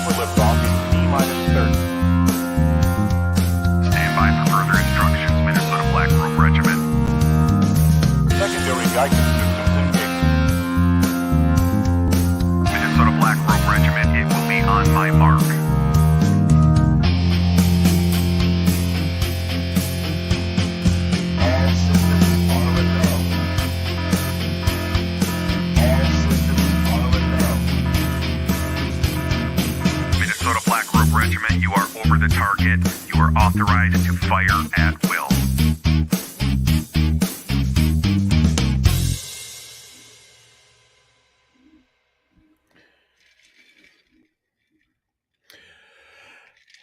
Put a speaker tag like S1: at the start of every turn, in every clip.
S1: for liftoff in T-minus 30.
S2: Stand by for further instructions, Minnesota Black Robe Regiment.
S1: Secondary guidance systems engaged.
S2: Minnesota Black Robe Regiment, it will be on my mark.
S3: All systems are a go. All systems are a go.
S2: Minnesota Black Robe Regiment, you are over the target. You are authorized to fire at will.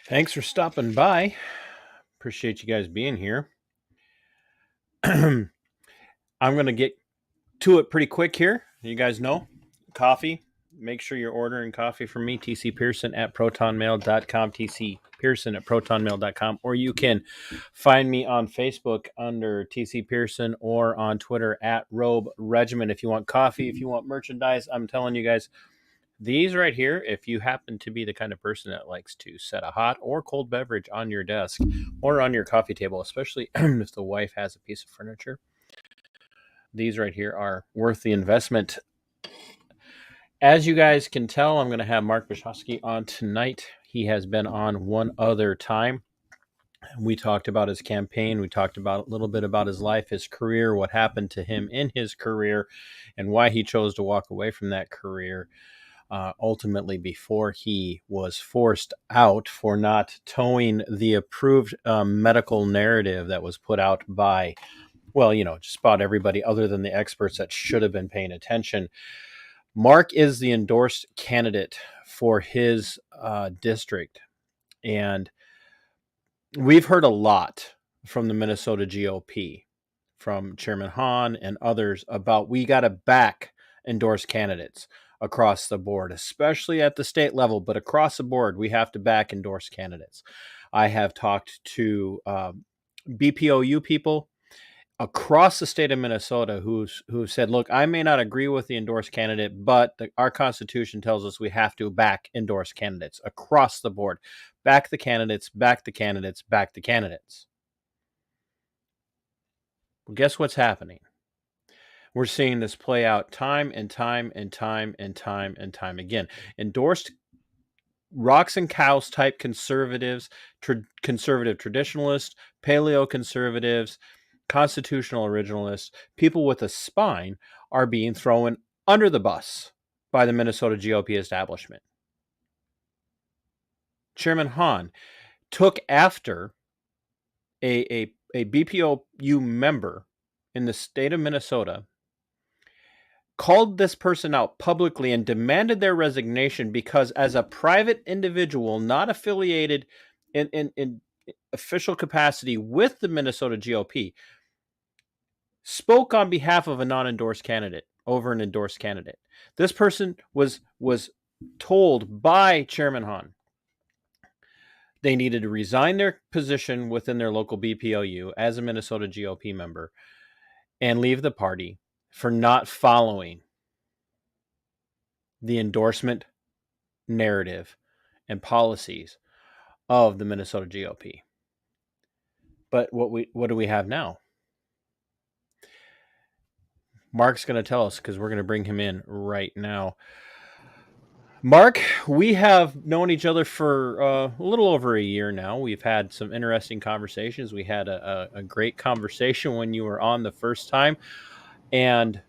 S4: Thanks for stopping by. Appreciate you guys being here. I'm going to get to it pretty quick here. You guys know, coffee. Make sure you're ordering coffee from me, TC Pearson at protonmail.com, TC Pearson at protonmail.com, or you can find me on Facebook under TC Pearson or on Twitter at Robe Regiment. If you want coffee, if you want merchandise, I'm telling you guys, these right here, if you happen to be the kind of person that likes to set a hot or cold beverage on your desk or on your coffee table, especially if the wife has a piece of furniture, these right here are worth the investment. As you guys can tell, I'm going to have Mark Bishofsky on tonight. He has been on one other time. We talked about his campaign. We talked about a little bit about his life, his career, what happened to him in his career, and why he chose to walk away from that career. Ultimately, before he was forced out for not towing the approved medical narrative that was put out by, well, just about everybody other than the experts that should have been paying attention. Mark is the endorsed candidate for his district, and we've heard a lot from the Minnesota GOP, from Chairman Hahn and others, about we got to back endorsed candidates across the board, especially at the state level, but across the board, we have to back endorsed candidates. I have talked to BPOU people across the state of Minnesota who said, look, I may not agree with the endorsed candidate, but our Constitution tells us we have to back endorsed candidates across the board. Back the candidates, back the candidates, back the candidates. Well, guess what's happening? We're seeing this play out time and time and time and time and time again. Endorsed rocks and cows type conservatives, conservative traditionalists, paleo conservatives, constitutional originalists, people with a spine are being thrown under the bus by the Minnesota GOP establishment. Chairman Hahn took after a BPOU member in the state of Minnesota, called this person out publicly and demanded their resignation because as a private individual, not affiliated in official capacity with the Minnesota GOP, spoke on behalf of a non-endorsed candidate over an endorsed candidate. This person was told by Chairman Hahn they needed to resign their position within their local BPOU as a Minnesota GOP member and leave the party for not following the endorsement narrative and policies of the Minnesota GOP. But what do we have now? Mark's going to tell us, because we're going to bring him in right now. Mark, we have known each other for a little over a year now. We've had some interesting conversations. We had a great conversation when you were on the first time, and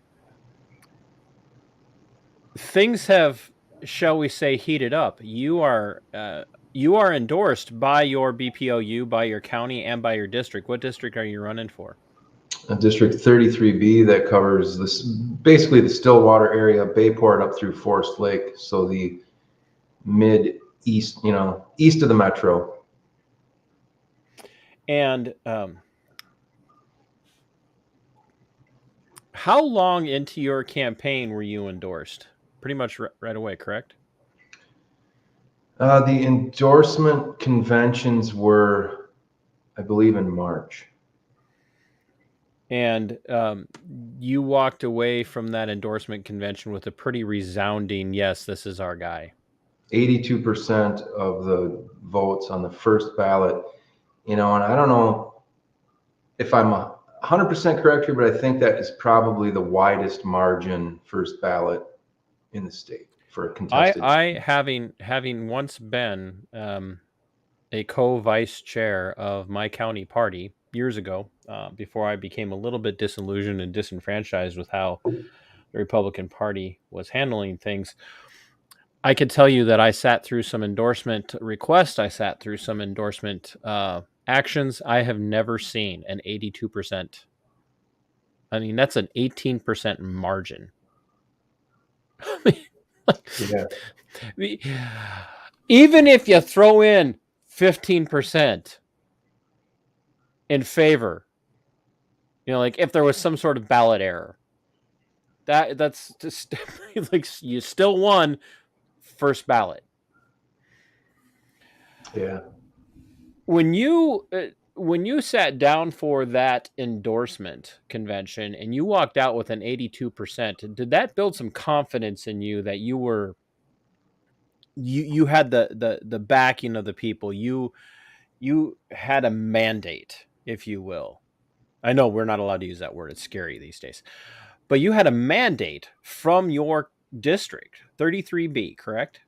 S4: things have, shall we say, heated up. You are endorsed by your BPOU, by your county, and by your district. What district are you running for?
S5: District 33B that covers this, basically the Stillwater area, Bayport up through Forest Lake, so the mid-east, east of the metro.
S4: And how long into your campaign were you endorsed? Pretty much right away, correct?
S5: The endorsement conventions were, I believe, in March.
S4: And you walked away from that endorsement convention with a pretty resounding, yes, this is our guy.
S5: 82% of the votes on the first ballot, and I don't know if I'm 100% correct here, but I think that is probably the widest margin first ballot in the state for a contested.
S4: I having once been a co-vice chair of my county party years ago, before I became a little bit disillusioned and disenfranchised with how the Republican Party was handling things, I could tell you that I sat through some endorsement requests. I sat through some endorsement actions. I have never seen an 82%. I mean, that's an 18% margin.
S5: Yeah.
S4: Even if you throw in 15% in favor, like if there was some sort of ballot error, that's just like you still won first ballot.
S5: Yeah.
S4: When you sat down for that endorsement convention and you walked out with an 82%, did that build some confidence in you that you had the backing of the people? You had a mandate, if you will. I know we're not allowed to use that word. It's scary these days. But you had a mandate from your district, 33B, correct?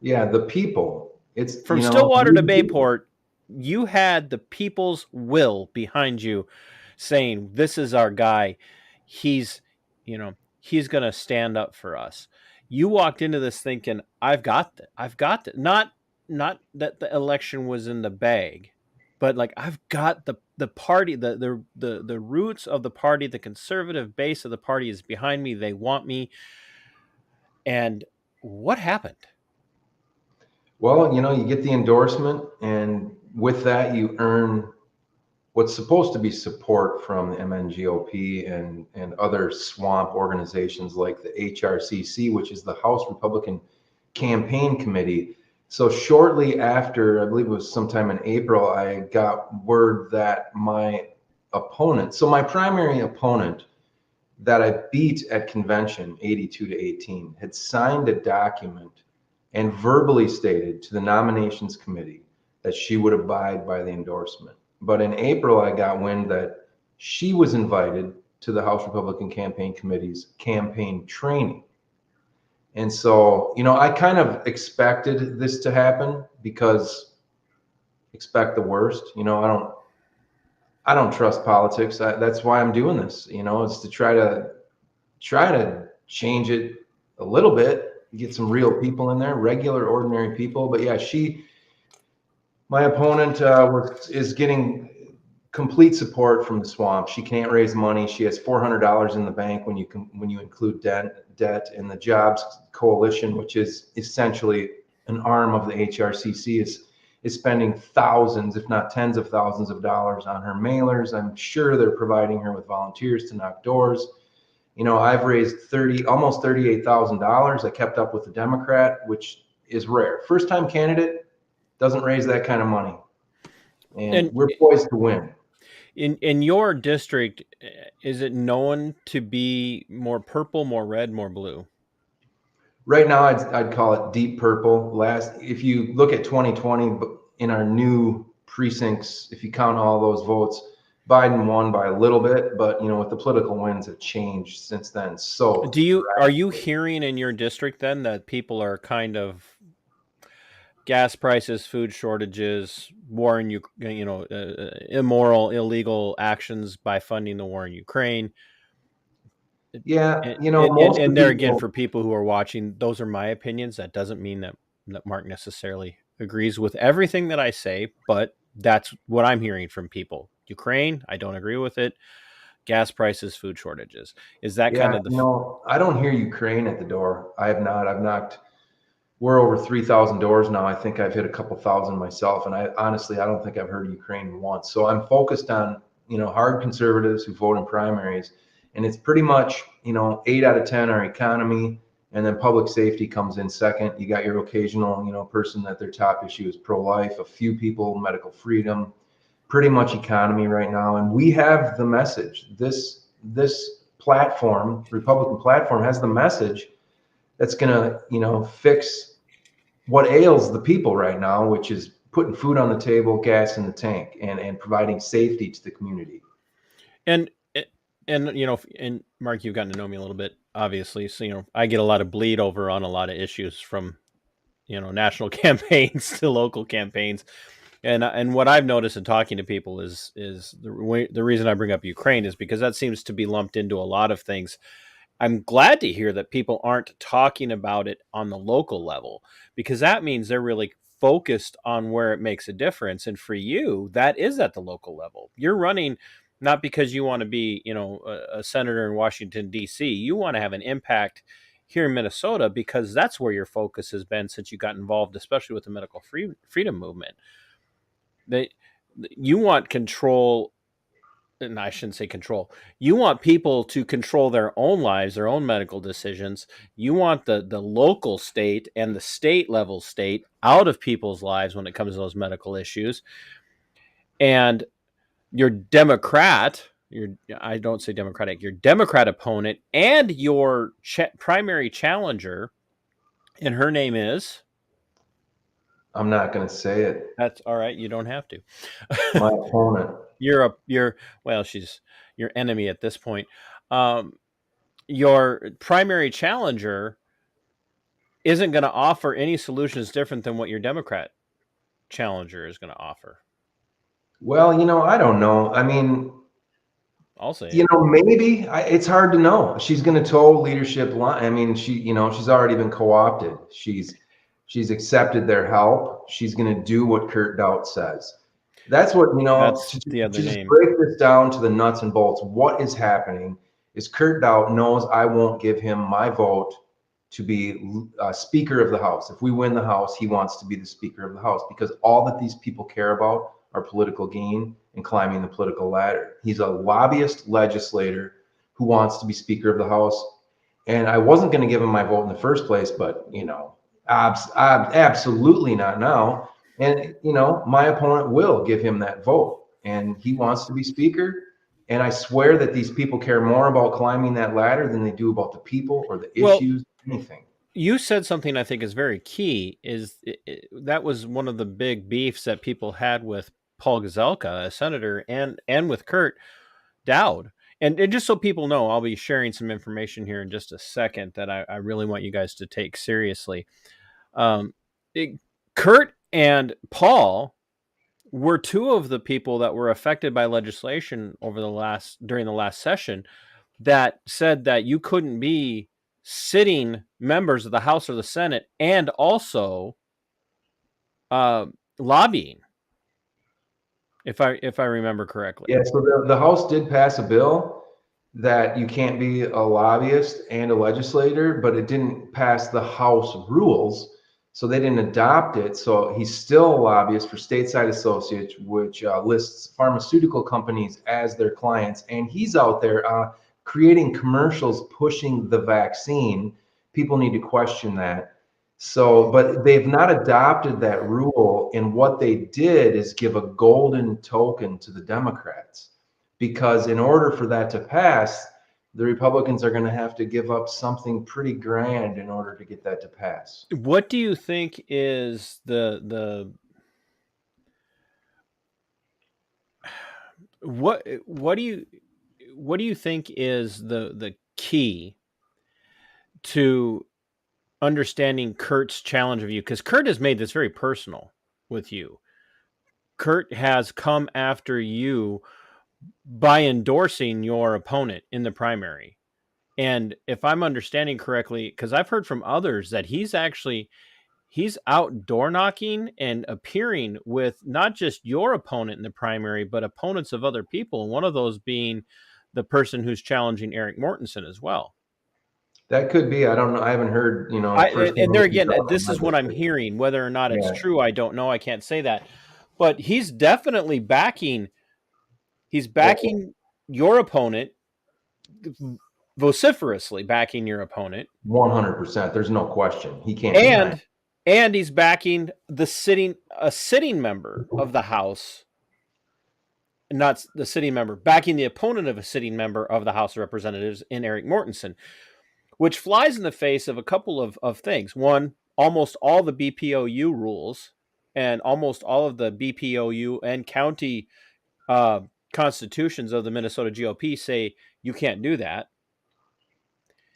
S5: Yeah, the people. It's
S4: From Stillwater to Bayport, you had the people's will behind you saying, this is our guy. He's going to stand up for us. You walked into this thinking, I've got that. Not that the election was in the bag, but like, I've got the party, the roots of the party, the conservative base of the party is behind me. They want me. And what happened?
S5: Well, you get the endorsement, and with that, you earn what's supposed to be support from the MNGOP and other swamp organizations like the HRCC, which is the House Republican Campaign Committee. So shortly after, I believe it was sometime in April, I got word that my primary opponent that I beat at convention, 82-18, had signed a document and verbally stated to the nominations committee that she would abide by the endorsement. But in April, I got wind that she was invited to the House Republican Campaign Committee's campaign training. And so, I kind of expected this to happen because expect the worst. I don't trust politics. That's why I'm doing this. It's to try to change it a little bit, get some real people in there, regular, ordinary people. But yeah, my opponent is getting complete support from the swamp. She can't raise money. She has $400 in the bank when you include debt, and the Jobs Coalition, which is essentially an arm of the HRCC, is spending thousands, if not tens of thousands of dollars on her mailers. I'm sure they're providing her with volunteers to knock doors. I've raised almost $38,000. I kept up with the Democrat, which is rare. First time candidate doesn't raise that kind of money. And we're poised to win.
S4: In your district, is it known to be more purple, more red, more blue?
S5: Right now, I'd call it deep purple. If you look at 2020 in our new precincts, if you count all those votes, Biden won by a little bit, but with the political winds have changed since then. So
S4: are you hearing in your district then that people are kind of gas prices, food shortages, war in immoral, illegal actions by funding the war in Ukraine?
S5: Yeah,
S4: and there again, for people who are watching, those are my opinions. That doesn't mean that Mark necessarily agrees with everything that I say, but that's what I'm hearing from people. Ukraine, I don't agree with it. Gas prices, food shortages. Is that kind of the...
S5: I don't hear Ukraine at the door. I have not. I've knocked. We're over 3,000 doors now. I think I've hit a couple thousand myself, and I don't think I've heard Ukraine once. So I'm focused on hard conservatives who vote in primaries. And it's pretty much, 8 out of 10 are economy, and then public safety comes in second. You got your occasional, person that their top issue is pro-life, a few people, medical freedom, pretty much economy right now. And we have the message. This platform, Republican platform, has the message that's going to, fix what ails the people right now, which is putting food on the table, gas in the tank, and providing safety to the community.
S4: And and Mark, you've gotten to know me a little bit, obviously. So I get a lot of bleed over on a lot of issues, from national campaigns to local campaigns. And what I've noticed in talking to people is the reason I bring up Ukraine is because that seems to be lumped into a lot of things. I'm glad to hear that people aren't talking about it on the local level, because that means they're really focused on where it makes a difference. And for you, that is at the local level. You're running not because you want to be, a senator in Washington, D.C. You want to have an impact here in Minnesota, because that's where your focus has been since you got involved, especially with the medical freedom movement. You want control, and I shouldn't say control. You want people to control their own lives, their own medical decisions. You want the local state and the state level state out of people's lives when it comes to those medical issues. And your Democrat, I don't say Democratic, your Democrat opponent and your primary challenger, and her name is?
S5: I'm not going to say it.
S4: That's all right. You don't have to.
S5: My opponent.
S4: She's your enemy at this point. Your primary challenger isn't going to offer any solutions different than what your Democrat challenger is going to offer.
S5: Well, I don't know. I mean,
S4: I'll say,
S5: maybe it's hard to know. She's going to toe leadership line. I mean, she's already been co-opted. She's accepted their help. She's going to do what Kurt Daudt says. That's what,
S4: that's the other name.
S5: Just break this down to the nuts and bolts. What is happening is Kurt Daudt knows I won't give him my vote to be Speaker of the House. If we win the House, he wants to be the Speaker of the House, because all that these people care about are political gain and climbing the political ladder. He's a lobbyist legislator who wants to be Speaker of the House. And I wasn't going to give him my vote in the first place, but, absolutely not now. And, my opponent will give him that vote, and he wants to be Speaker. And I swear that these people care more about climbing that ladder than they do about the people or the issues, anything.
S4: You said something I think is very key, that was one of the big beefs that people had with Paul Gazelka, a senator, and with Kurt Daudt. And just so people know, I'll be sharing some information here in just a second that I really want you guys to take seriously. Kurt and Paul were two of the people that were affected by legislation during the last session that said that you couldn't be sitting members of the House or the Senate and also lobbying, if I remember correctly.
S5: Yeah, so the House did pass a bill that you can't be a lobbyist and a legislator, but it didn't pass the House rules. So they didn't adopt it. So he's still a lobbyist for Stateside Associates, which lists pharmaceutical companies as their clients. And he's out there creating commercials pushing the vaccine. People need to question that. So, but they've not adopted that rule. And what they did is give a golden token to the Democrats, because in order for that to pass, the Republicans are going to have to give up something pretty grand in order to get that to pass.
S4: What do you think is what do you think is the key to understanding Kurt's challenge of you? Because Kurt has made this very personal with you. Kurt has come after you by endorsing your opponent in the primary. And if I'm understanding correctly, because I've heard from others that he's out door knocking and appearing with not just your opponent in the primary, but opponents of other people. And one of those being the person who's challenging Eric Mortensen as well.
S5: That could be. I don't know. I haven't heard,
S4: and there again, this is what I'm hearing. Whether or not it's true, I don't know. I can't say that. But he's definitely backing your opponent, vociferously backing your opponent.
S5: 100%. There's no question. He can't.
S4: And he's backing a sitting member of the House, not the sitting member, backing the opponent of a sitting member of the House of Representatives in Eric Mortensen, which flies in the face of a couple of things. One, almost all the BPOU rules and almost all of the BPOU and county constitutions of the Minnesota GOP say you can't do that.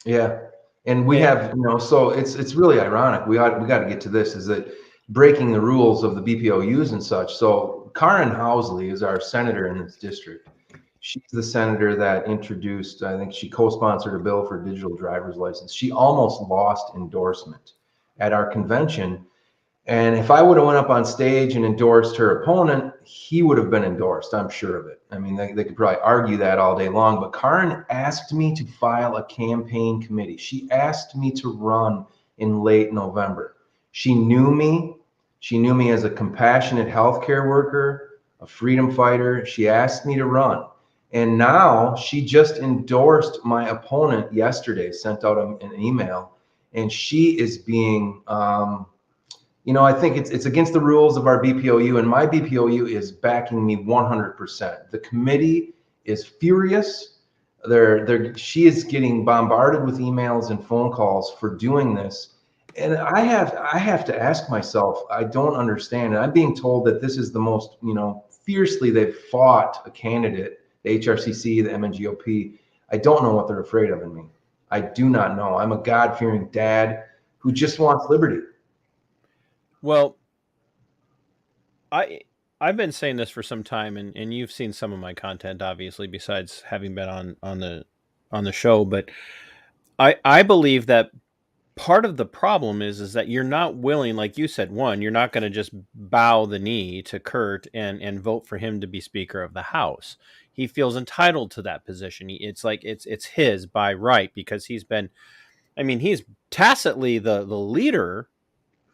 S5: Yeah. And we have, so it's really ironic. We got to get to this, is that breaking the rules of the BPOUs and such. So Karin Housley is our senator in this district. She's the senator that introduced, I think she co-sponsored a bill for digital driver's license. She almost lost endorsement at our convention. And if I would have went up on stage and endorsed her opponent, he would have been endorsed. I'm sure of it. I mean, they could probably argue that all day long, but Karin asked me to file a campaign committee. She asked me to run in late November. She knew me. She knew me as a compassionate healthcare worker, a freedom fighter. She asked me to run. And now she just endorsed my opponent yesterday, sent out an email, and she is being, I think it's against the rules of our BPOU, and my BPOU is backing me 100%. The committee is furious. She is getting bombarded with emails and phone calls for doing this. And I have to ask myself, I don't understand. And I'm being told that this is the most, fiercely they've fought a candidate, the HRCC, the MNGOP. I don't know what they're afraid of in me. I do not know. I'm a God-fearing dad who just wants liberty.
S4: Well, I've been saying this for some time, and you've seen some of my content, obviously, besides having been on the show. But I believe that part of the problem is that you're not willing, like you said, you're not going to just bow the knee to Kurt and vote for him to be Speaker of the House. He feels entitled to that position. It's like it's his by right, because he's tacitly the leader.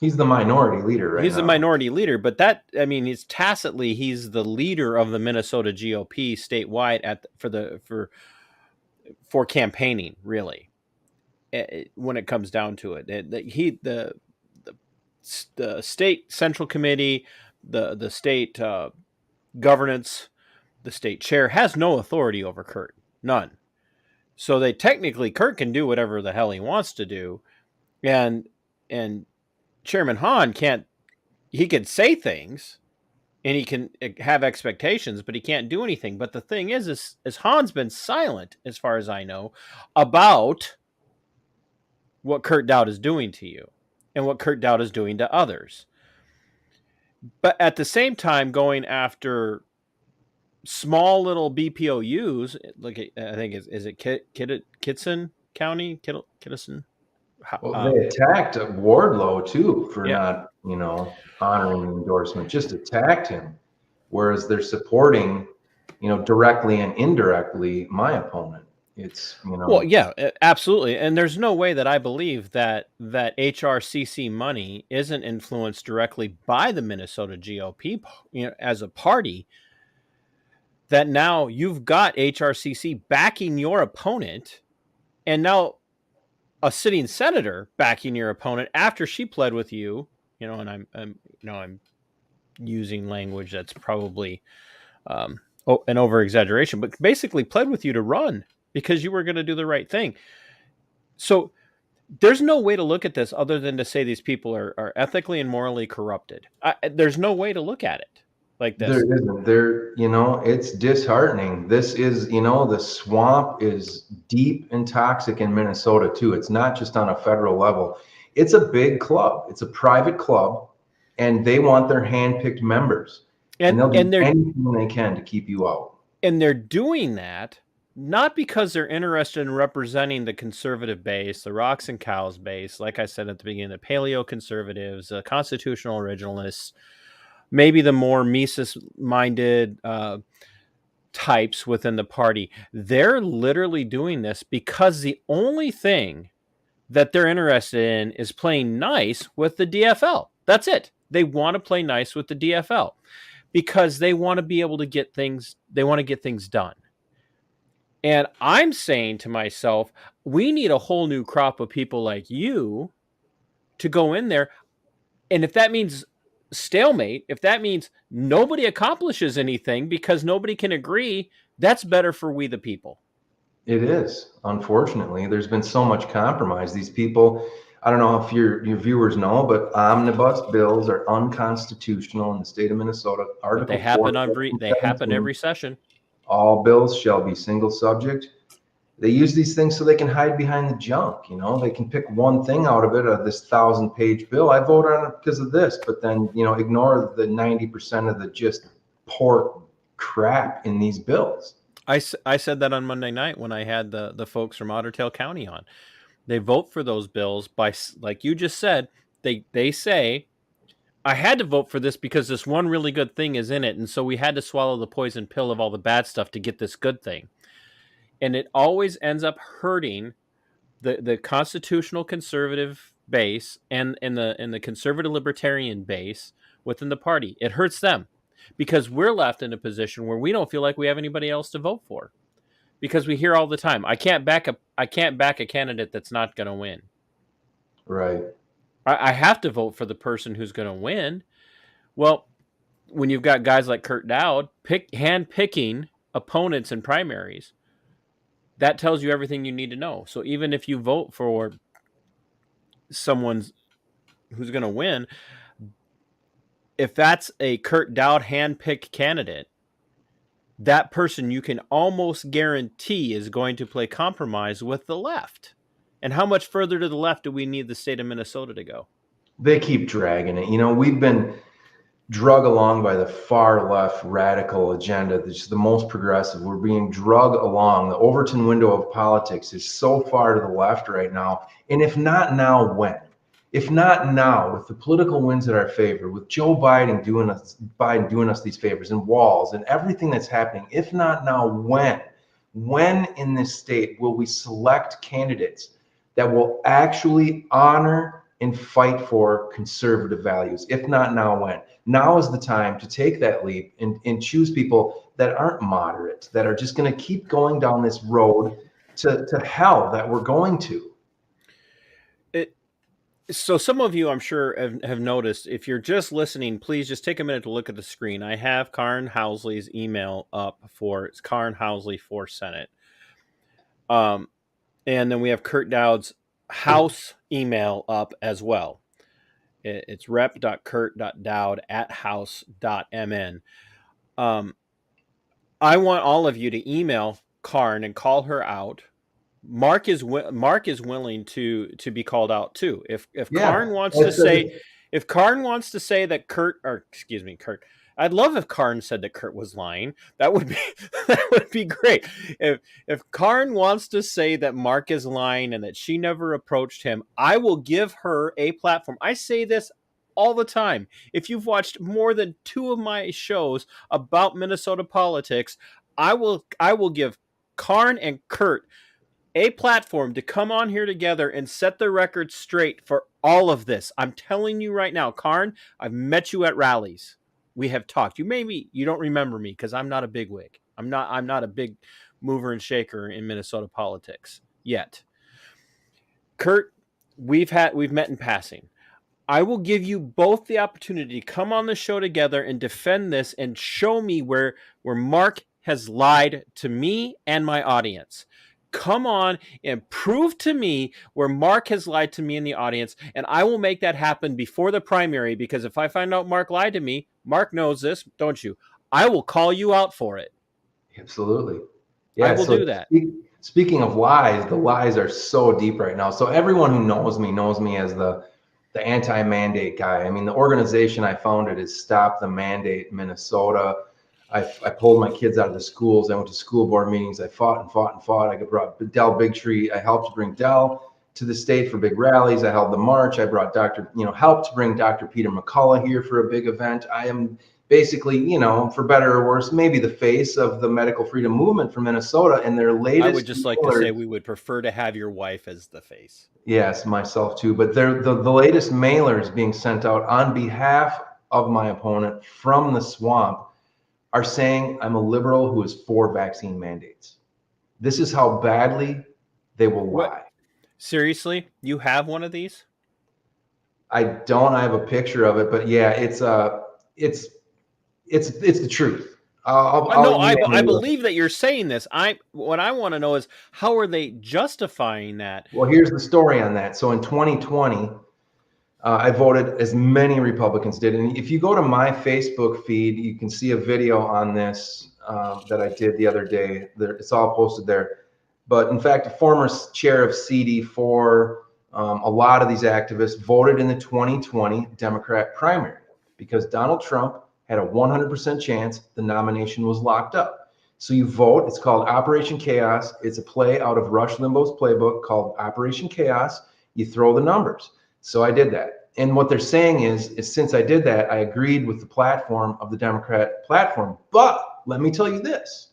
S5: He's the minority leader right now.
S4: He's the minority leader, but he's the leader of the Minnesota GOP statewide for campaigning, really. When it comes down to it, the state central committee, the state governance, the state chair has no authority over Kurt, none. So Kurt can do whatever the hell he wants to do, and Chairman Hahn he can say things and he can have expectations, but he can't do anything. But the thing is Hahn's been silent, as far as I know, about what Kurt Daudt is doing to you and what Kurt Daudt is doing to others. But at the same time, going after small little BPOUs, look at, I think is it Kittson County? Kittson?
S5: Well, they attacked Wardlow too for not, honoring the endorsement. Just attacked him, whereas they're supporting, directly and indirectly my opponent. It's
S4: Well, yeah, absolutely, and there's no way that I believe that HRCC money isn't influenced directly by the Minnesota GOP, as a party. That now you've got HRCC backing your opponent, and now a sitting senator backing your opponent after she pled with you, and I'm using language that's probably an over exaggeration, but basically pled with you to run because you were going to do the right thing. So there's no way to look at this other than to say these people are ethically and morally corrupted. There's no way to look at it like this.
S5: There isn't. It's disheartening. This is, the swamp is deep and toxic in Minnesota too. It's not just on a federal level. It's a big club. It's a private club, and they want their hand-picked members. And they'll do anything they can to keep you out.
S4: And they're doing that not because they're interested in representing the conservative base, the rocks and cows base, like I said at the beginning, the paleo conservatives, the constitutional originalists, maybe the more Mises-minded types within the party. They're literally doing this because the only thing that they're interested in is playing nice with the DFL. That's it. They want to play nice with the DFL because they want to be able to get things. They want to get things done. And I'm saying to myself, we need a whole new crop of people like you to go in there. And if that means stalemate, if that means nobody accomplishes anything because nobody can agree, that's better for we the people.
S5: It is. Unfortunately, there's been so much compromise. These people, I don't know if your viewers know, but omnibus bills are unconstitutional in the state of Minnesota.
S4: But
S5: Article
S4: they
S5: 4,
S4: happen
S5: Section
S4: they happen
S5: 17,
S4: every session.
S5: all bills shall be single subject. They use these things so they can hide behind the junk. You know, they can pick one thing out of it, of this 1,000-page bill. I voted on it because of this, but then, you know, ignore the 90% of the just poor crap in these bills.
S4: I said that on Monday night when I had the folks from Otter Tail County on. They vote for those bills by, like you just said, they say, I had to vote for this because this one really good thing is in it, and so we had to swallow the poison pill of all the bad stuff to get this good thing. And it always ends up hurting the constitutional conservative base and the conservative libertarian base within the party. It hurts them because we're left in a position where we don't feel like we have anybody else to vote for, because we hear all the time, I can't back a candidate that's not going to win.
S5: Right.
S4: I have to vote for the person who's going to win. Well, when you've got guys like Kurt Daudt hand picking opponents in primaries, that tells you everything you need to know. So even if you vote for someone who's going to win, if that's a Kurt Daudt hand-picked candidate, that person you can almost guarantee is going to play compromise with the left. And how much further to the left do we need the state of Minnesota to go?
S5: They keep dragging it. You know, we've been drug along by the far left radical agenda that's the most progressive. We're being drug along. The Overton window of politics is so far to the left right now. And if not now, when? If not now, with the political winds in our favor, with Joe Biden doing us these favors and Walz and everything that's happening, if not now, when? When in this state will we select candidates that will actually honor and fight for conservative values? If not now, when? Now is the time to take that leap and choose people that aren't moderate, that are just going to keep going down this road to hell that we're going to.
S4: So some of you, I'm sure, have noticed, if you're just listening, please just take a minute to look at the screen. I have Karin Housley's email up it's Karin Housley for Senate. And then we have Kurt Dowd's House email up as well. It's rep.kurt.dowd@house.mn. I want all of you to email Karin and call her out. Mark is willing to be called out too. If Karin wants to say, that Kurt, I'd love if Karin said that Kurt was lying. That would be great. If Karin wants to say that Mark is lying and that she never approached him, I will give her a platform. I say this all the time. If you've watched more than 2 of my shows about Minnesota politics, I will give Karin and Kurt a platform to come on here together and set the record straight for all of this. I'm telling you right now, Karin, I've met you at rallies. We have talked. You don't remember me because I'm not a bigwig. I'm not a big mover and shaker in Minnesota politics yet. Kurt, we've met in passing. I will give you both the opportunity to come on the show together and defend this and show me where Mark has lied to me and my audience. Come on and prove to me where Mark has lied to me in the audience, and I will make that happen before the primary, because if I find out Mark lied to me, Mark knows this, don't you? I will call you out for it.
S5: Absolutely. Yeah,
S4: I will do that.
S5: Speaking of lies, the lies are so deep right now. So everyone who knows me as the anti-mandate guy. I mean, the organization I founded is Stop the Mandate Minnesota. I pulled my kids out of the schools. I went to school board meetings. I fought and fought and fought. I brought Del Bigtree. I helped bring Del to the state for big rallies. I held the march. I brought helped to bring Dr. Peter McCullough here for a big event. I am basically, for better or worse, maybe the face of the medical freedom movement for Minnesota. And their latest.
S4: I would just like to say we would prefer to have your wife as the face.
S5: Yes, myself too. But the latest mailers being sent out on behalf of my opponent from the swamp are saying I'm a liberal who is for vaccine mandates. This is how badly they will lie.
S4: Seriously? You have one of these?
S5: I don't. I have a picture of it, but yeah, it's the truth. I'll
S4: I
S5: email you.
S4: believe that you're saying this. What I want to know is how are they justifying that?
S5: Well, here's the story on that. So in 2020, I voted as many Republicans did. And if you go to my Facebook feed, you can see a video on this that I did the other day. It's all posted there. But in fact, a former chair of CD4, a lot of these activists voted in the 2020 Democrat primary because Donald Trump had a 100% chance the nomination was locked up. So you vote. It's called Operation Chaos. It's a play out of Rush Limbaugh's playbook called Operation Chaos. You throw the numbers. So I did that. And what they're saying is since I did that, I agreed with the platform of the Democrat platform. But let me tell you this.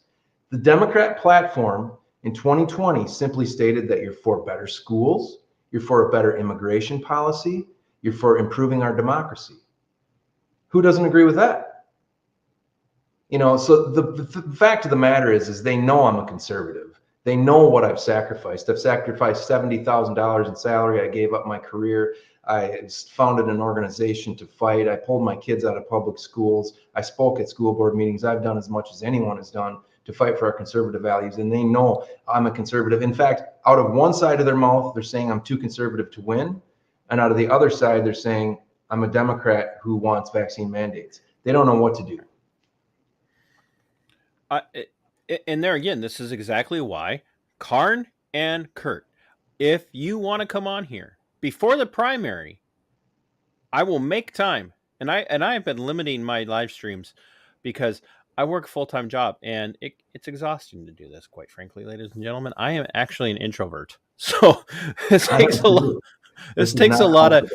S5: The Democrat platform in 2020 simply stated that you're for better schools, you're for a better immigration policy, you're for improving our democracy. Who doesn't agree with that? So the fact of the matter is they know I'm a conservative. They know what I've sacrificed. I've sacrificed $70,000 in salary. I gave up my career. I founded an organization to fight. I pulled my kids out of public schools. I spoke at school board meetings. I've done as much as anyone has done to fight for our conservative values. And they know I'm a conservative. In fact, out of one side of their mouth, they're saying I'm too conservative to win. And out of the other side, they're saying I'm a Democrat who wants vaccine mandates. They don't know what to do.
S4: And there again, this is exactly why Karin and Kurt, if you want to come on here before the primary, I will make time. And I have been limiting my live streams because I work a full-time job and it's exhausting to do this, quite frankly, ladies and gentlemen. I am actually an introvert. So this takes a lot of,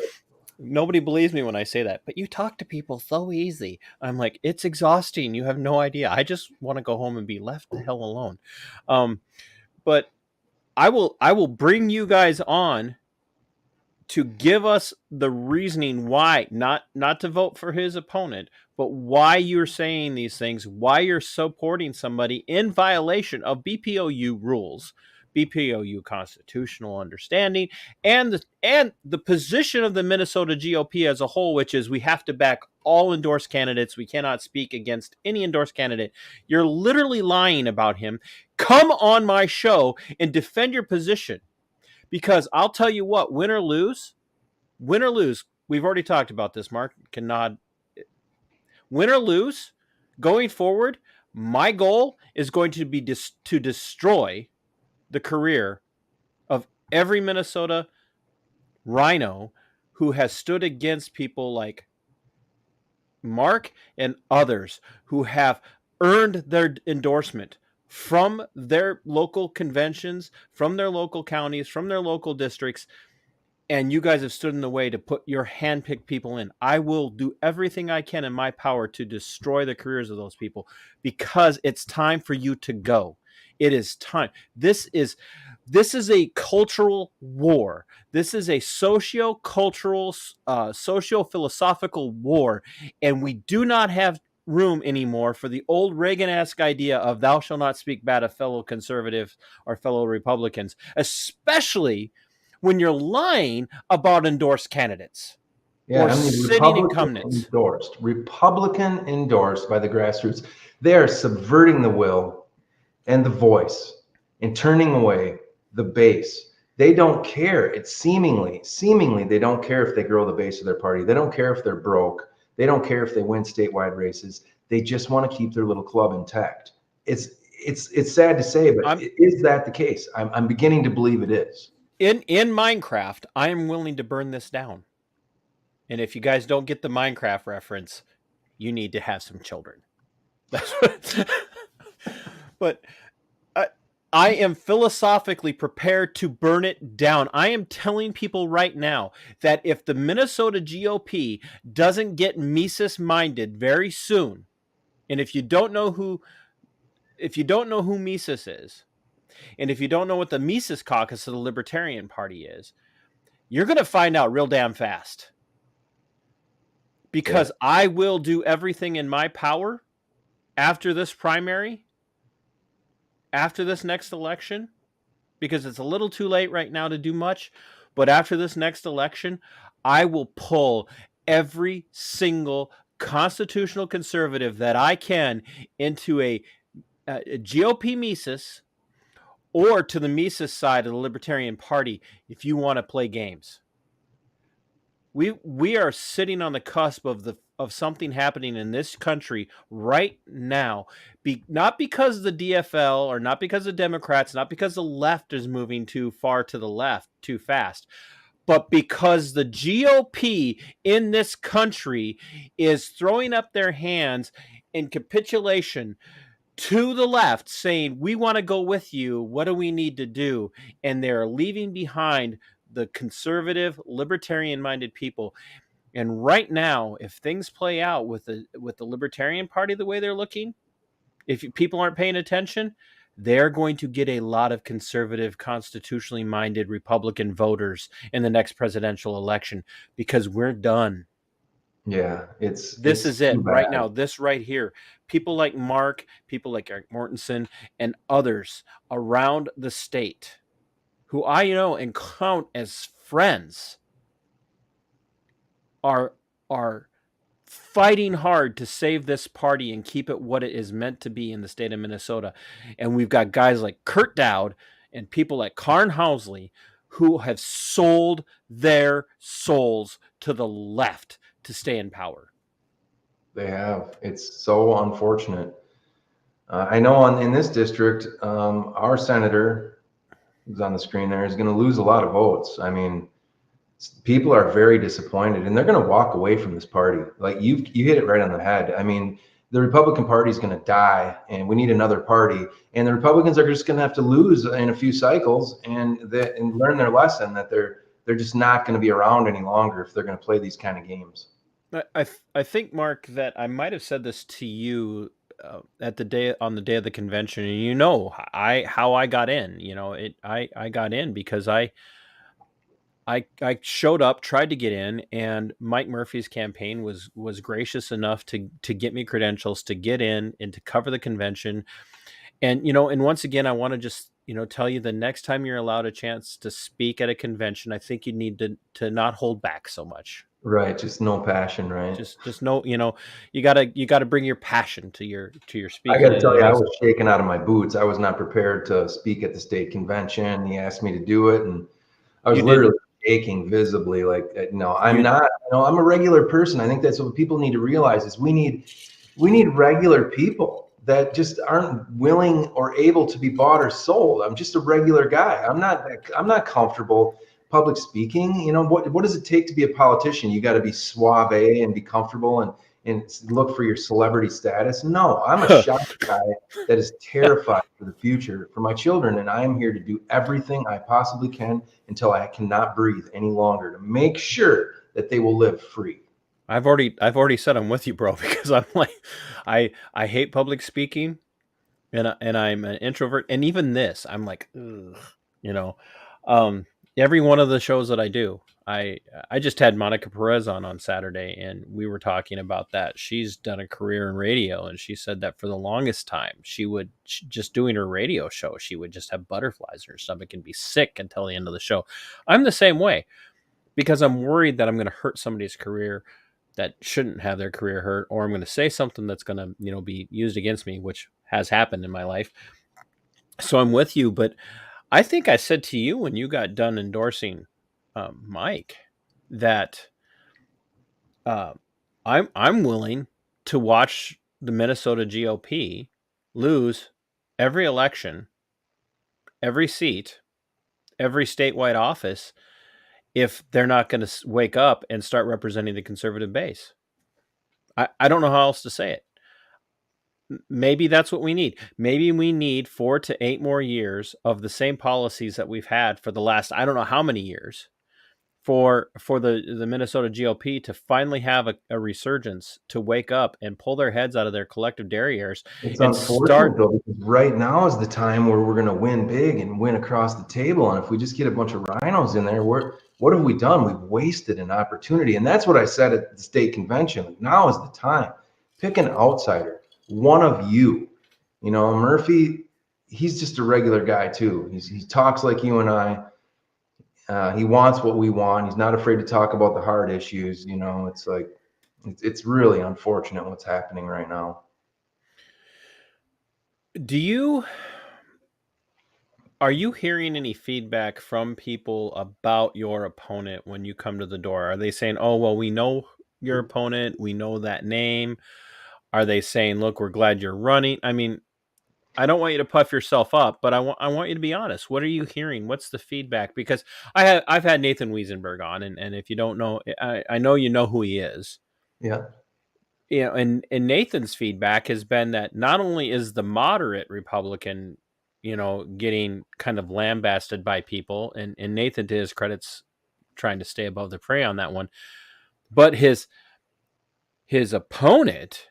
S4: nobody believes me when I say that, but you talk to people so easy. I'm like, it's exhausting. You have no idea. I just want to go home and be left the hell alone. But I will bring you guys on to give us the reasoning why, not to vote for his opponent, but why you're saying these things, why you're supporting somebody in violation of BPOU rules, BPOU constitutional understanding, and the position of the Minnesota GOP as a whole, which is we have to back all endorsed candidates. We cannot speak against any endorsed candidate. You're literally lying about him. Come on my show and defend your position. Because I'll tell you what, win or lose, we've already talked about this, Mark can nod. Win or lose, going forward, my goal is going to be to destroy the career of every Minnesota rhino who has stood against people like Mark and others who have earned their endorsement from their local conventions, from their local counties, from their local districts, and you guys have stood in the way to put your handpicked people in. I will do everything I can in my power to destroy the careers of those people because it's time for you to go. It is time. This is a cultural war. This is a socio-cultural, socio-philosophical war, and we do not have room anymore for the old Reagan-esque idea of thou shalt not speak bad of fellow conservatives or fellow Republicans, especially when you're lying about endorsed candidates.
S5: Yeah,
S4: or sitting incumbents.
S5: Republican endorsed by the grassroots. They are subverting the will and the voice and turning away the base. They don't care. It's seemingly they don't care if they grow the base of their party. They don't care if they're broke. They don't care if they win statewide races. They just want to keep their little club intact. It's sad to say, but is that the case? I'm beginning to believe it is.
S4: In Minecraft, I am willing to burn this down. And if you guys don't get the Minecraft reference, you need to have some children. That's what. But I am philosophically prepared to burn it down. I am telling people right now that if the Minnesota GOP doesn't get Mises-minded very soon, and if you don't know who Mises is, and if you don't know what the Mises Caucus of the Libertarian Party is, you're going to find out real damn fast. Because I will do everything in my power after this primary, after this next election, because it's a little too late right now to do much, but after this next election, I will pull every single constitutional conservative that I can into a GOP Mises or to the Mises side of the Libertarian Party if you want to play games. We are sitting on the cusp of something happening in this country right now. Not because the DFL or not because the Democrats, not because the left is moving too far to the left too fast, but because the GOP in this country is throwing up their hands in capitulation to the left, saying, we want to go with you. What do we need to do? And they're leaving behind the conservative, libertarian-minded people. And right now, if things play out with the Libertarian Party the way they're looking, if people aren't paying attention, they're going to get a lot of conservative, constitutionally minded Republican voters in the next presidential election because we're done.
S5: Yeah,
S4: This
S5: it's
S4: is it
S5: too
S4: right
S5: bad.
S4: now. This right here. People like Mark, people like Eric Mortensen, and others around the state who I know and count as friends are fighting hard to save this party and keep it what it is meant to be in the state of Minnesota. And we've got guys like Kurt Daudt and people like Karin Housley who have sold their souls to the left to stay in power.
S5: They have. It's so unfortunate. I know in this district, our senator, who's on the screen there, is going to lose a lot of votes. I mean, people are very disappointed, and they're going to walk away from this party. Like you hit it right on the head. I mean, the Republican Party is going to die, and we need another party. And the Republicans are just going to have to lose in a few cycles and learn their lesson that they're just not going to be around any longer if they're going to play these kind of games.
S4: I think, Mark, that I might have said this to you on the day of the convention, and you know how I got in. You know, I got in because I showed up, tried to get in, and Mike Murphy's campaign was gracious enough to get me credentials to get in and to cover the convention. And and once again, I want to just tell you, the next time you're allowed a chance to speak at a convention, I think you need to not hold back so much.
S5: Right, just no passion, right?
S4: Just know, you gotta bring your passion to your speaking.
S5: I got to tell you, I was shaking out of my boots. I was not prepared to speak at the state convention. He asked me to do it, and I was literally shaking visibly. Like, no, I'm not. I'm a regular person. I think that's what people need to realize is we need regular people that just aren't willing or able to be bought or sold. I'm just a regular guy. I'm not comfortable public speaking. What does it take to be a politician? You got to be suave and be comfortable and look for your celebrity status. No, I'm a shy guy that is terrified for the future for my children, and I am here to do everything I possibly can until I cannot breathe any longer to make sure that they will live free.
S4: I've already said I'm with you, bro, because I'm like, I hate public speaking, and I'm an introvert, and even this, I'm like, ugh, every one of the shows that I do, I just had Monica Perez on Saturday, and we were talking about that. She's done a career in radio, and she said that for the longest time, just doing her radio show, she would just have butterflies in her stomach and be sick until the end of the show. I'm the same way because I'm worried that I'm going to hurt somebody's career that shouldn't have their career hurt, or I'm going to say something that's going to, be used against me, which has happened in my life. So I'm with you, but I think I said to you when you got done endorsing Mike that I'm willing to watch the Minnesota GOP lose every election, every seat, every statewide office if they're not going to wake up and start representing the conservative base. I don't know how else to say it. Maybe that's what we need. Maybe we need 4 to 8 more years of the same policies that we've had for the last, I don't know how many years, for the Minnesota GOP to finally have a resurgence, to wake up and pull their heads out of their collective derrieres.
S5: It's
S4: and
S5: unfortunate, though, because right now is the time where we're going to win big and win across the table. And if we just get a bunch of rhinos in there, what have we done? We've wasted an opportunity. And that's what I said at the state convention. Now is the time. Pick an outsider, one of you. Murphy, he's just a regular guy too. He talks like you and I. He wants what we want. He's not afraid to talk about the hard issues. It's like, It's really unfortunate what's happening right now.
S4: Are you hearing any feedback from people about your opponent when you come to the door? Are they saying, oh, well, we know your opponent, we know that name? Are they saying, look, we're glad you're running? I mean, I don't want you to puff yourself up, but I want you to be honest. What are you hearing? What's the feedback? Because I've had Nathan Wiesenberg on, and if you don't know, I know you know who he is.
S5: Yeah.
S4: You know, and Nathan's feedback has been that not only is the moderate Republican, you know, getting kind of lambasted by people, and Nathan, to his credit's trying to stay above the fray on that one, but his opponent,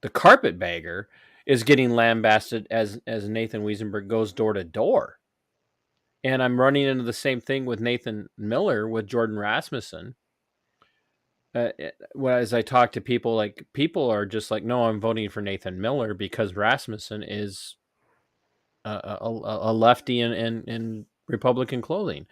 S4: the carpetbagger, is getting lambasted as Nathan Wiesenberg goes door to door. And I'm running into the same thing with Nathan Miller with Jordan Rasmussen. As I talk to people, like, people are just like, no, I'm voting for Nathan Miller because Rasmussen is a lefty in Republican clothing.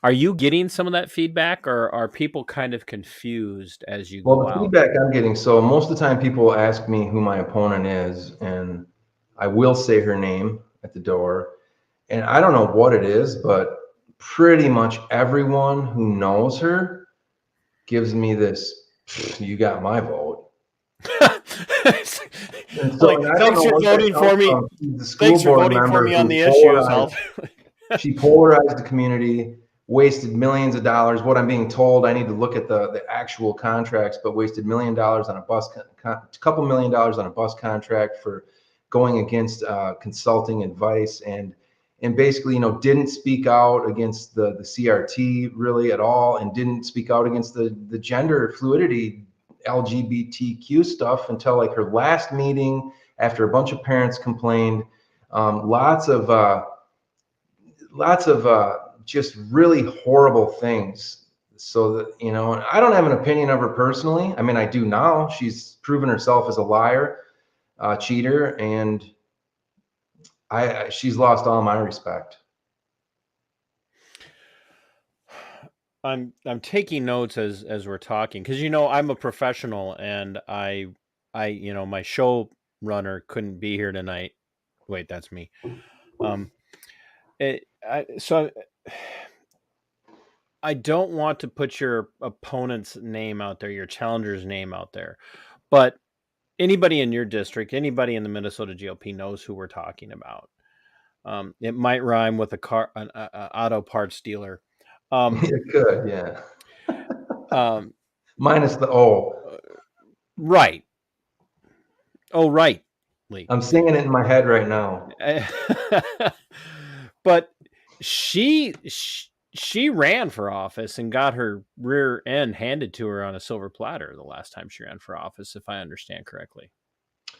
S4: Are you getting some of that feedback, or are people kind of confused as you go
S5: The
S4: out?
S5: feedback I'm getting, so most of the time people ask me who my opponent is, and I will say her name at the door. And I don't know what it is, but pretty much everyone who knows her gives me this, you got my vote. And so,
S4: Like,
S5: and I don't
S4: thanks
S5: know
S4: for
S5: what that
S4: voting
S5: comes
S4: for me.
S5: from. She's the school
S4: Thanks for
S5: board
S4: voting for
S5: member
S4: me on
S5: who
S4: the issues.
S5: she polarized the community, wasted millions of dollars. What I'm being told, I need to look at the actual contracts, but wasted $1 million on a bus, a couple $1 million on a bus contract for going against consulting advice, and basically, you know, didn't speak out against the CRT really at all, and didn't speak out against the gender fluidity LGBTQ stuff until like her last meeting after a bunch of parents complained. Lots of just really horrible things. So that, you know, I don't have an opinion of her personally. I mean, I do now. She's proven herself as a liar, cheater, and she's lost all my respect.
S4: I'm taking notes as we're talking, because, you know, I'm a professional, and I you know, my show runner couldn't be here tonight. Wait, that's me. So I don't want to put your opponent's name out there, your challenger's name out there, but anybody in your district, anybody in the Minnesota GOP knows who we're talking about. It might rhyme with an auto parts dealer.
S5: It could, yeah. Minus the O.
S4: Right. Oh, right.
S5: I'm singing it in my head right now.
S4: But she ran for office and got her rear end handed to her on a silver platter the last time she ran for office, if I understand correctly.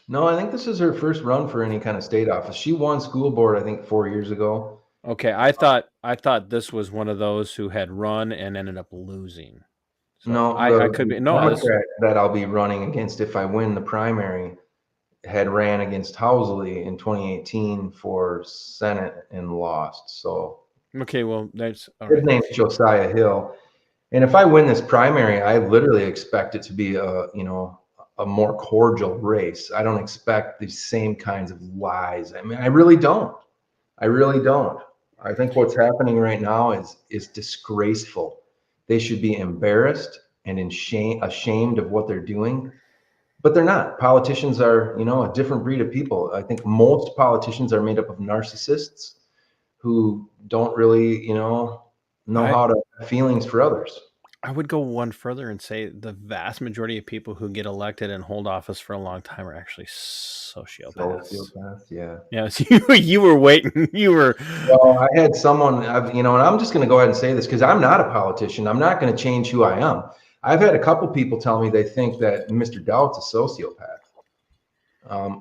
S5: No, I think this is her first run for any kind of state office. She won school board, I think, 4 years ago.
S4: Okay, I thought this was one of those who had run and ended up losing. So
S5: No,
S4: I could be
S5: Democrat that I'll be running against if I win the primary had ran against Housley in 2018 for Senate and lost. So
S4: okay. Well, that's all
S5: his
S4: right.
S5: name's Josiah Hill, and if I win this primary, I literally expect it to be a more cordial race. I don't expect the same kinds of lies. I mean, I really don't. I really don't. I think what's happening right now is disgraceful. They should be embarrassed and ashamed of what they're doing, but they're not. Politicians are, a different breed of people. I think most politicians are made up of narcissists who don't really, know how to have feelings for others.
S4: I would go one further and say the vast majority of people who get elected and hold office for a long time are actually sociopaths.
S5: Yeah.
S4: Yeah, so you were waiting. You were.
S5: Well, I had someone, and I'm just going to go ahead and say this because I'm not a politician. I'm not going to change who I am. I've had a couple people tell me they think that Mr. Daudt's a sociopath.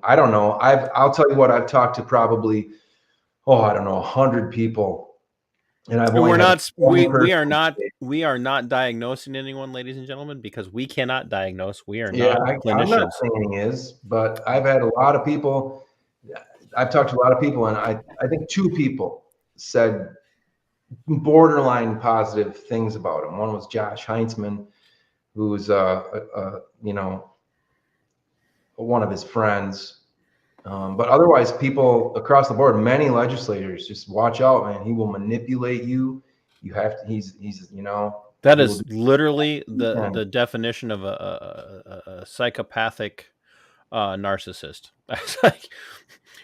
S5: I don't know. I'll tell you what, I've talked to probably, 100 people. And I've only
S4: we are not diagnosing anyone, ladies and gentlemen, because we cannot diagnose. We are not clinicians.
S5: I'm not saying he is, but I've had a lot of people. I've talked to a lot of people, and I think 2 people said borderline positive things about him. One was Josh Heintzman, who's you know, one of his friends. But otherwise, people across the board, many legislators, just watch out, man. He will manipulate you. You have to. He's you know.
S4: That
S5: He will
S4: is
S5: do
S4: literally
S5: anything.
S4: the definition of a psychopathic narcissist. It's like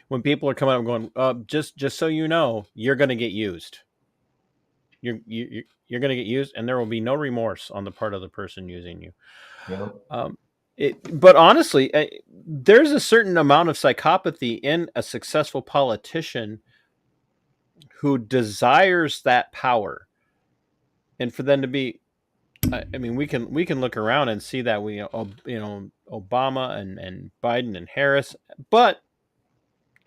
S4: when people are coming up and going, just so you know, you're going to get used. You're going to get used, and there will be no remorse on the part of the person using you.
S5: You know.
S4: But honestly, there's a certain amount of psychopathy in a successful politician who desires that power, and for them to be. I mean, we can look around and see that we, Obama and Biden and Harris, but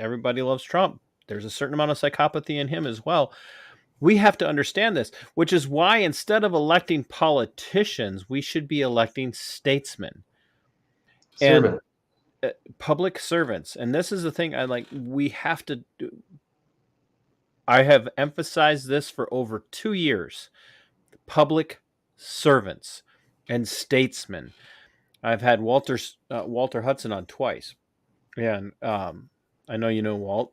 S4: everybody loves Trump. There's a certain amount of psychopathy in him as well. We have to understand this, which is why instead of electing politicians, we should be electing statesmen and
S5: Servant.
S4: public servants. And this is the thing we have to do. I have emphasized this for over 2 years. Public servants and statesmen. I've had Walter Hudson on twice, and I know you know Walt,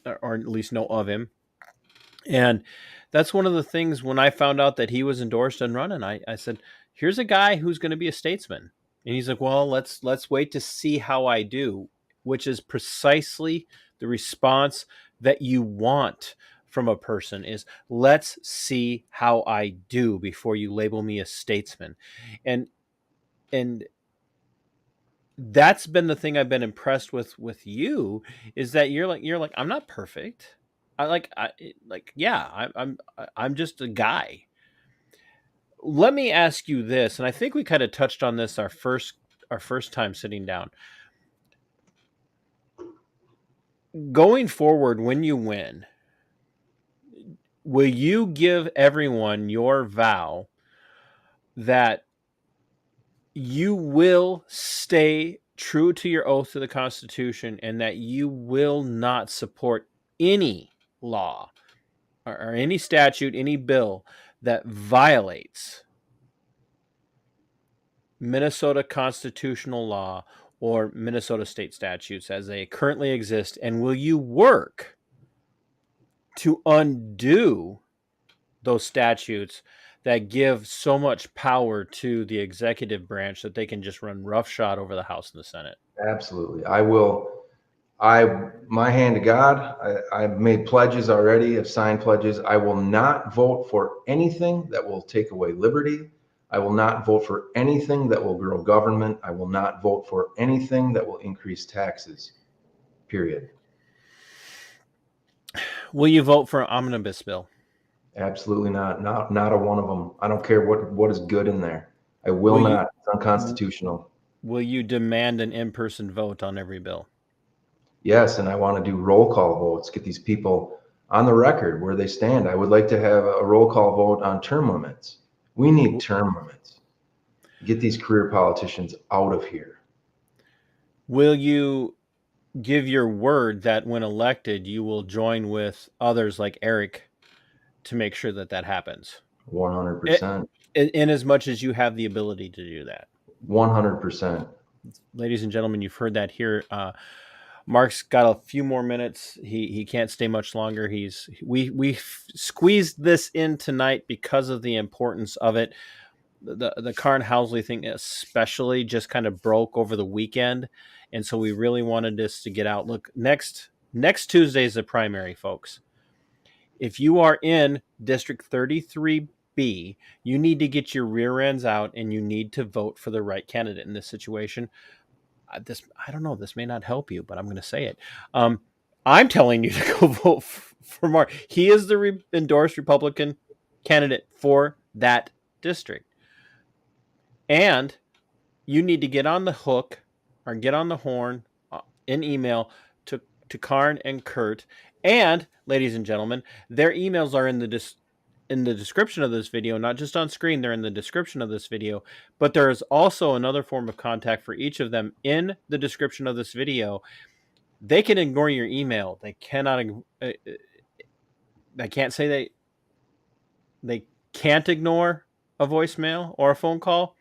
S4: or at least know of him. And that's one of the things when I found out that he was endorsed and running, I said, "Here's a guy who's going to be a statesman." And he's like, "Well, let's wait to see how I do," which is precisely the response that you want from a person is, let's see how I do before you label me a statesman. And that's been the thing I've been impressed with you, is that you're like, I'm not perfect. I'm just a guy. Let me ask you this, and I think we kind of touched on this our first time sitting down. Going forward, when you win, will you give everyone your vow that you will stay true to your oath to the Constitution and that you will not support any law or any statute, any bill that violates Minnesota constitutional law or Minnesota state statutes as they currently exist? And will you work to undo those statutes that give so much power to the executive branch that they can just run roughshod over the House and the Senate?
S5: Absolutely. I will. My hand to God, I've made pledges already. I've signed pledges. I will not vote for anything that will take away liberty. I will not vote for anything that will grow government. I will not vote for anything that will increase taxes. Period.
S4: Will you vote for an omnibus bill?
S5: Absolutely not. Not a one of them. I don't care what is good in there. I will not. It's unconstitutional.
S4: Will you demand an in-person vote on every bill?
S5: Yes, and I want to do roll call votes, get these people on the record where they stand. I would like to have a roll call vote on term limits. We need term limits. Get these career politicians out of here.
S4: Will you give your word that when elected, you will join with others like Eric to make sure that that happens?
S5: 100%.
S4: In as much as you have the ability to do that.
S5: 100%.
S4: Ladies and gentlemen, you've heard that here. Mark's got a few more minutes. He can't stay much longer. We squeezed this in tonight because of the importance of it. The Karin Housley thing especially just kind of broke over the weekend, and so we really wanted this to get out. Look, next Tuesday is the primary, folks. If you are in District 33B, you need to get your rear ends out and you need to vote for the right candidate in this situation. I don't know, this may not help you, but I'm going to say it. I'm telling you to go vote for Mark. He is the endorsed Republican candidate for that district. And you need to get on the hook or get on the horn in email to Karin and Kurt. And, ladies and gentlemen, their emails are in the description of this video, not just on screen. They're in the description of this video. But there is also another form of contact for each of them in the description of this video. They can ignore your email. They cannot. I can't say they can't ignore a voicemail or a phone call.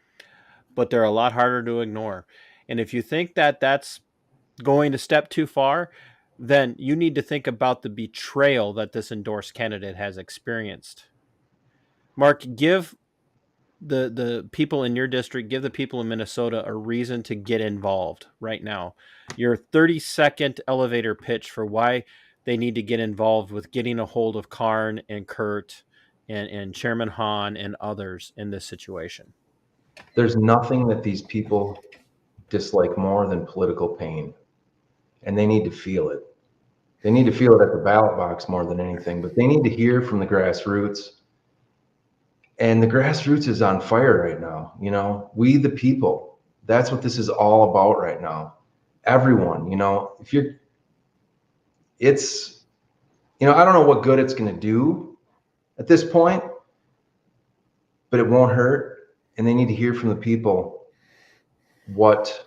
S4: but they're a lot harder to ignore. And if you think that that's going a step too far, then you need to think about the betrayal that this endorsed candidate has experienced. Mark, give the people in your district, give the people in Minnesota a reason to get involved right now. Your 30-second elevator pitch for why they need to get involved with getting a hold of Karin and Kurt and Chairman Hahn and others in this situation.
S5: There's nothing that these people dislike more than political pain, and they need to feel it. They need to feel it at the ballot box more than anything, but they need to hear from the grassroots. And the grassroots is on fire right now. You know, we the people, that's what this is all about right now. Everyone, you know, I don't know what good it's going to do at this point, but it won't hurt. And they need to hear from the people what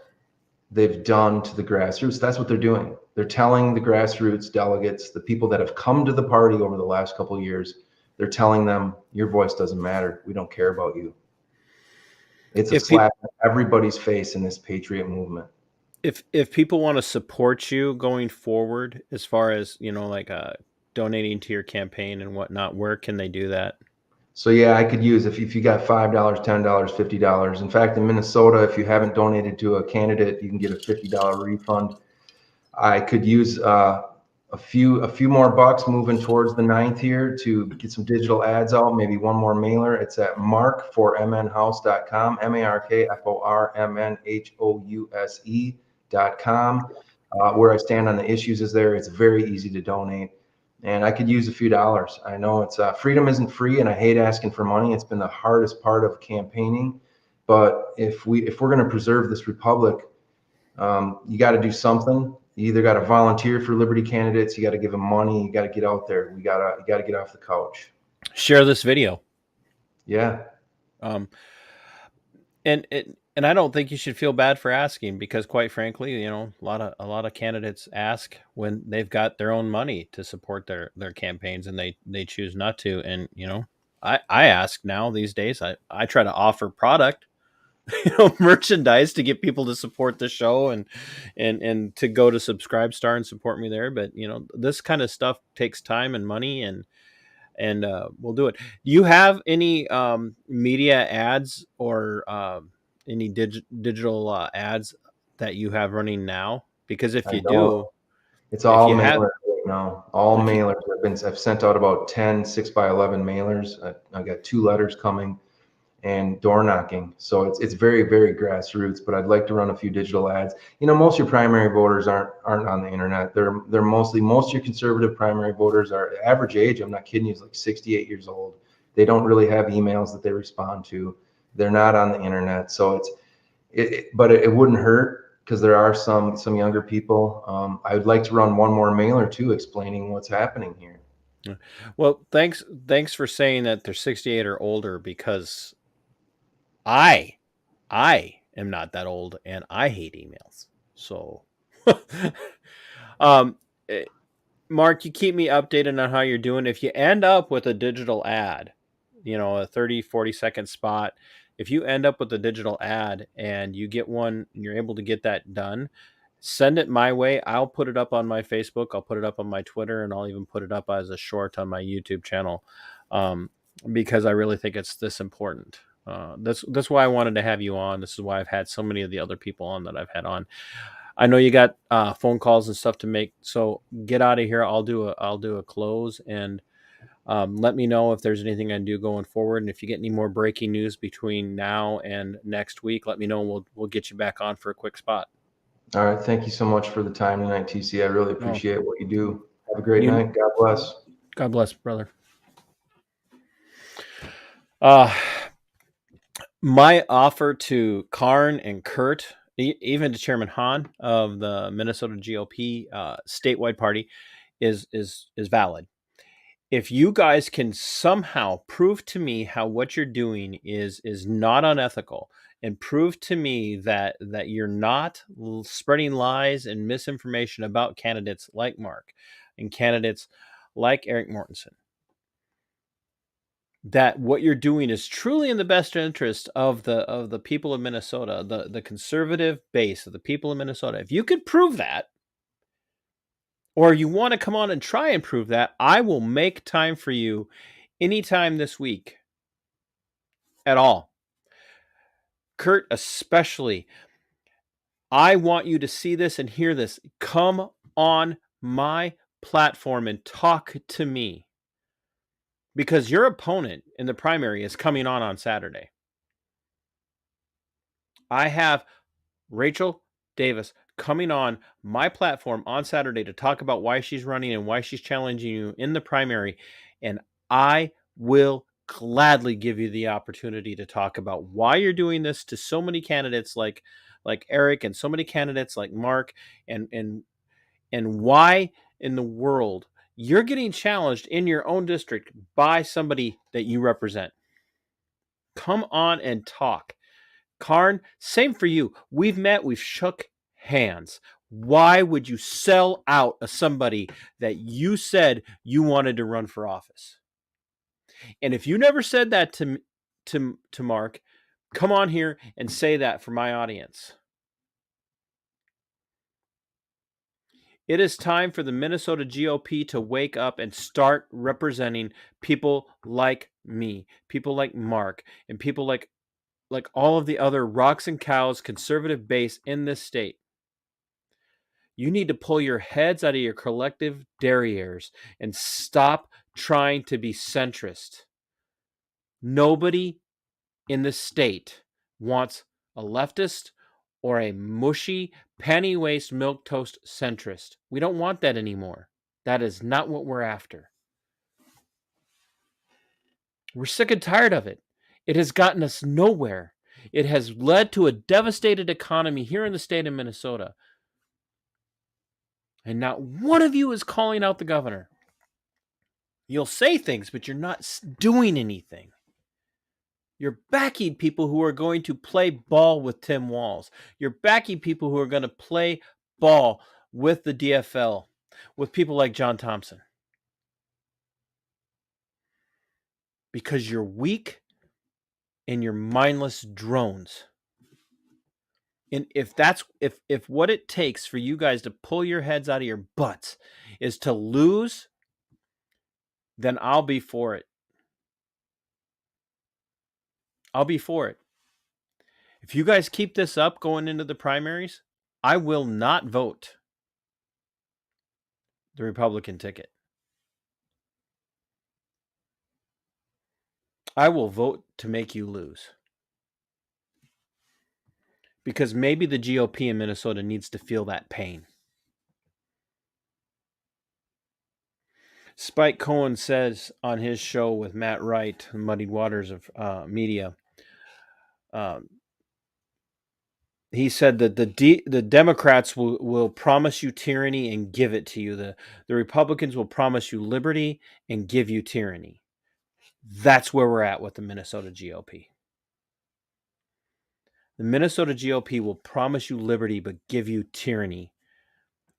S5: they've done to the grassroots. That's what they're doing. They're telling the grassroots delegates, the people that have come to the party over the last couple of years, they're telling them, your voice doesn't matter. We don't care about you. It's a slap in everybody's face in this patriot movement.
S4: If people want to support you going forward, as far as, like donating to your campaign and whatnot, where can they do that?
S5: So yeah, I could use, if you got $5, $10, $50. In fact, in Minnesota, if you haven't donated to a candidate, you can get a $50 refund. I could use a few more bucks moving towards the 9th here to get some digital ads out, maybe one more mailer. It's at markformnhouse.com, markformnhouse.com. Where I stand on the issues is there. It's very easy to donate, and I could use a few dollars. I know it's freedom isn't free, and I hate asking for money. It's been the hardest part of campaigning, but if we're going to preserve this republic, you got to do something. You either got to volunteer for Liberty candidates, you got to give them money, you got to get out there. You got to get off the couch.
S4: Share this video.
S5: Yeah.
S4: And I don't think you should feel bad for asking, because quite frankly, a lot of candidates ask when they've got their own money to support their campaigns, and they choose not to. And I ask now these days. I try to offer product, merchandise to get people to support the show and to go to Subscribestar and support me there. But this kind of stuff takes time and money, and we'll do it. Do you have any media ads or any digital ads that you have running now? Because if you do,
S5: it's all mailers right now. All mailers. I've sent out about 10 6x11 mailers. I got 2 letters coming, and door knocking. So it's very, very grassroots, but I'd like to run a few digital ads. Most of your primary voters aren't on the internet. They're most of your conservative primary voters are average age. I'm not kidding you, is like 68 years old. They don't really have emails that they respond to. They're not on the internet. So but it wouldn't hurt, because there are some younger people. I would like to run one more mailer too, explaining what's happening here.
S4: Well, thanks for saying that they're 68 or older, because I am not that old, and I hate emails. So, Mark, you keep me updated on how you're doing. If you end up with a digital ad, a 30, 40-second spot, if you end up with a digital ad and you get one and you're able to get that done, send it my way. I'll put it up on my Facebook. I'll put it up on my Twitter, and I'll even put it up as a short on my YouTube channel, because I really think it's this important. That's why I wanted to have you on. This is why I've had so many of the other people on that I've had on. I know you got phone calls and stuff to make, so get out of here. I'll do a close, and let me know if there's anything I can do going forward. And if you get any more breaking news between now and next week, let me know, and we'll get you back on for a quick spot. All
S5: right. Thank you so much for the time tonight, TC. I really appreciate what you do. Have a great night. God bless.
S4: God bless, brother. My offer to Karin and Kurt, even to Chairman Hahn of the Minnesota GOP statewide party, is valid. If you guys can somehow prove to me how what you're doing is not unethical, and prove to me that you're not spreading lies and misinformation about candidates like Mark and candidates like Eric Mortensen, that what you're doing is truly in the best interest of the people of Minnesota, the conservative base of the people of Minnesota, if you could prove that, or you want to come on and try and prove that, I will make time for you anytime this week at all. Kurt, especially, I want you to see this and hear this. Come on my platform and talk to me, because your opponent in the primary is coming on Saturday. I have Rachel Davis coming on my platform on Saturday to talk about why she's running and why she's challenging you in the primary. And I will gladly give you the opportunity to talk about why you're doing this to so many candidates like Eric, and so many candidates like Mark, and why in the world you're getting challenged in your own district by somebody that you represent. Come on and talk. Karin, same for you. We've met, we've shook hands. Why would you sell out of somebody that you said you wanted to run for office? And if you never said that to Mark, come on here and say that for my audience. It is time for the Minnesota GOP to wake up and start representing people like me, people like Mark, and people like all of the other rocks and cows conservative base in this state. You need to pull your heads out of your collective derrieres and stop trying to be centrist. Nobody in the state wants a leftist or a mushy, penny-waste, milquetoast centrist. We don't want that anymore. That is not what we're after. We're sick and tired of it. It has gotten us nowhere. It has led to a devastated economy here in the state of Minnesota. And not one of you is calling out the governor. You'll say things, but you're not doing anything. You're backing people who are going to play ball with Tim Walz. You're backing people who are going to play ball with the DFL, with people like John Thompson. Because you're weak and you're mindless drones. And if what it takes for you guys to pull your heads out of your butts is to lose, then I'll be for it. I'll be for it. If you guys keep this up going into the primaries, I will not vote the Republican ticket. I will vote to make you lose. Because maybe the GOP in Minnesota needs to feel that pain. Spike Cohen says on his show with Matt Wright, Muddied Waters of Media, he said that the Democrats will promise you tyranny and give it to you. The Republicans will promise you liberty and give you tyranny. That's where we're at with the Minnesota GOP. The Minnesota GOP will promise you liberty but give you tyranny.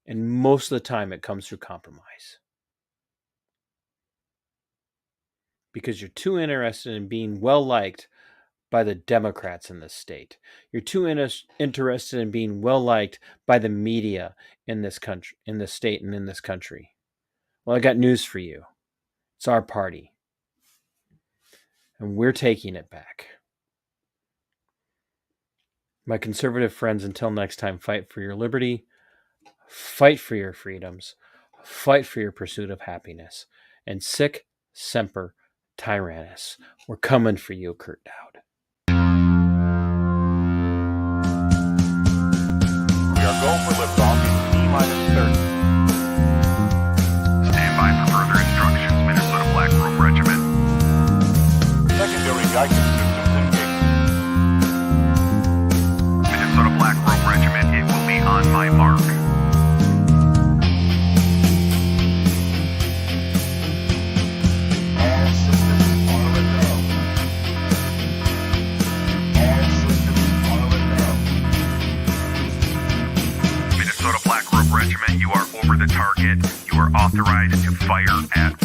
S4: And most of the time it comes through compromise. Because you're too interested in being well-liked by the Democrats in this state. You're too interested in being well-liked by the media in this country, in this state, and in this country. Well, I got news for you. It's our party. And we're taking it back. My conservative friends, until next time, fight for your liberty, fight for your freedoms, fight for your pursuit of happiness, and sic semper tyrannis. We're coming for you, Kurt Daudt.
S1: We are go for liftoff in T-minus 30.
S2: Stand by for further instructions, Minnesota Black Robe Regiment.
S1: Secondary guidance systems engaged.
S2: Minnesota Black Robe Regiment, it will be on my mark.
S3: All systems are a go. All systems are a go.
S2: Minnesota Black Robe Regiment, you are over the target. You are authorized to fire at